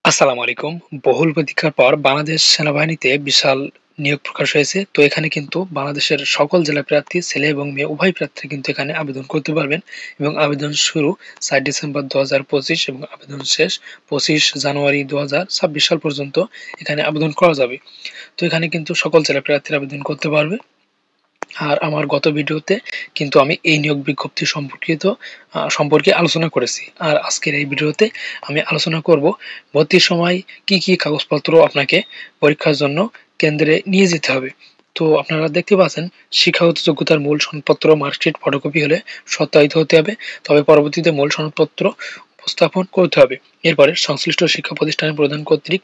আসসালামু আলাইকুম। বহুল প্রতীক্ষার পর বাংলাদেশ সেনাবাহিনীতে বিশাল নিয়োগ প্রকাশ হয়েছে। তো এখানে কিন্তু বাংলাদেশের সকল জেলার প্রার্থী ছেলে এবং মেয়ে উভয় প্রার্থী কিন্তু এখানে আবেদন করতে পারবেন এবং আবেদন শুরু ৪ ডিসেম্বর ২০২৫ এবং আবেদন শেষ ২৫ জানুয়ারি ২০২৬ সাল পর্যন্ত এখানে আবেদন করা যাবে। তো এখানে কিন্তু সকল জেলার প্রার্থীরা আবেদন করতে পারবে। আর আমার গত ভিডিওতে কিন্তু আমি এই নিয়োগ বিজ্ঞপ্তি সম্পর্কে আলোচনা করেছি। আর আজকের এই ভিডিওতে আমি আলোচনা করব ভর্তির সময় কি কাগজপত্র আপনাকে পরীক্ষার জন্য কেন্দ্রে নিয়ে যেতে হবে। তো আপনারা দেখতে পাচ্ছেন শিক্ষাগত যোগ্যতার মূল সনদপত্র মার্কশিট ফটোকপি হলে সত্যায়িত হতে হবে। তবে পরবর্তীতে মূল সনদপত্র উপস্থাপন করতে হবে। এরপরে সংশ্লিষ্ট শিক্ষা প্রতিষ্ঠানের প্রধান কর্তৃক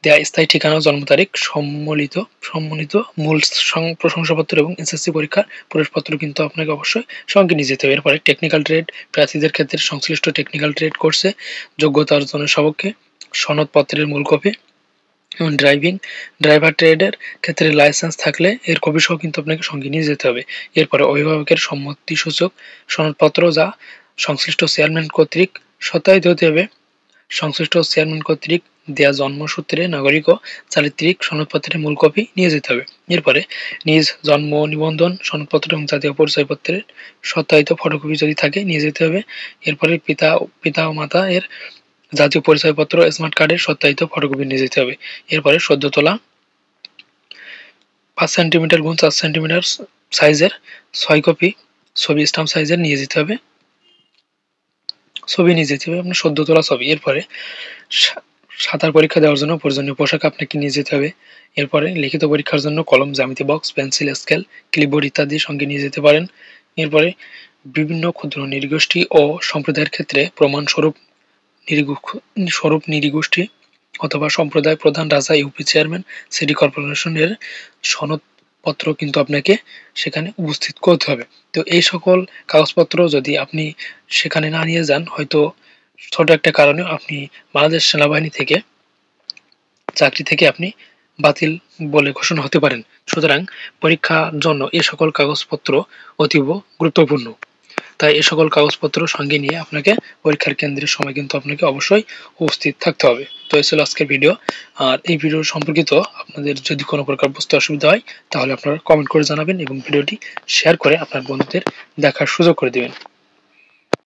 দেয়া স্থায়ী ঠিকানা ও জন্ম তারিখ সম্বলিত মূল প্রশংসাপত্র এবং এসএসসি পরীক্ষার প্রবেশপত্র কিন্তু আপনাকে অবশ্যই সঙ্গে নিয়ে যেতে হবে। এরপরে টেকনিক্যাল ট্রেড প্রার্থীদের ক্ষেত্রে সংশ্লিষ্ট টেকনিক্যাল ট্রেড কোর্সে যোগ্যতা অর্জনের সপক্ষে সনদপত্রের মূল কপি এবং ড্রাইভার ট্রেডের ক্ষেত্রে লাইসেন্স থাকলে এর কপি সহ কিন্তু আপনাকে সঙ্গে নিয়ে যেতে হবে। এরপরে অভিভাবকের সম্মতিসূচক সনদপত্র যা সংশ্লিষ্ট চেয়ারম্যান কর্তৃক সত্যায়িত হতে হবে। সংশ্লিষ্ট চেয়ারম্যান কর্তৃক দেয়া জন্মসূত্রে নাগরিক ও চারিত্রিক সনদপত্রের মূল কপি নিয়ে যেতে হবে। এরপরে নিজ জন্ম নিবন্ধন সনদপত্র এবং জাতীয় পরিচয়পত্রের সত্যায়িত ফটোকপি যদি থাকে নিয়ে যেতে হবে। এরপরে পিতা ও মাতা এর জাতীয় পরিচয়পত্র স্মার্ট কার্ডের সত্যায়িত ফটোকপি নিয়ে যেতে হবে। এরপরে সদ্য তোলা ৫ সেন্টিমিটার গুণ ৪ সেন্টিমিটার সাইজের ৬ কপি ছবি স্টাম্প সাইজের নিয়ে যেতে হবে। আপনার সদ্য তোলা ছবি। এরপরে সাঁতার পরীক্ষা দেওয়ার জন্য প্রয়োজনীয় পোশাক আপনাকে নিয়ে যেতে হবে। এরপরে লিখিত পরীক্ষার জন্য কলম, জ্যামিতি বক্স, পেন্সিল, স্কেল, ক্লিপবোর্ড ইত্যাদি সঙ্গে নিয়ে যেতে পারেন। এরপরে বিভিন্ন ক্ষুদ্র নৃগোষ্ঠী ও সম্প্রদায়ের ক্ষেত্রে প্রমাণস্বরূপ নৃগোষ্ঠী অথবা সম্প্রদায় প্রধান, রাজা, ইউপি চেয়ারম্যান, সিটি কর্পোরেশনের সনদপত্র কিন্তু আপনাকে সেখানে উপস্থিত করতে হবে। তো এই সকল কাগজপত্র যদি আপনি সেখানে না নিয়ে যান, হয়তো ছোট একটা কারণে আপনি বাংলাদেশ সেনাবাহিনী থেকে চাকরি থেকে আপনি বাতিল বলে ঘোষণা হতে পারেন। সুতরাং পরীক্ষার জন্য এ সকল কাগজপত্র অতীব গুরুত্বপূর্ণ। তাই এ সকল কাগজপত্র সঙ্গে নিয়ে আপনাকে পরীক্ষার কেন্দ্রের সময় কিন্তু আপনাকে অবশ্যই উপস্থিত থাকতে হবে। তো এই ছিল আজকের ভিডিও। আর এই ভিডিও সম্পর্কিত আপনাদের যদি কোনো প্রকার বুঝতে অসুবিধা হয় তাহলে আপনারা কমেন্ট করে জানাবেন এবং ভিডিওটি শেয়ার করে আপনার বন্ধুদের দেখার সুযোগ করে দিবেন।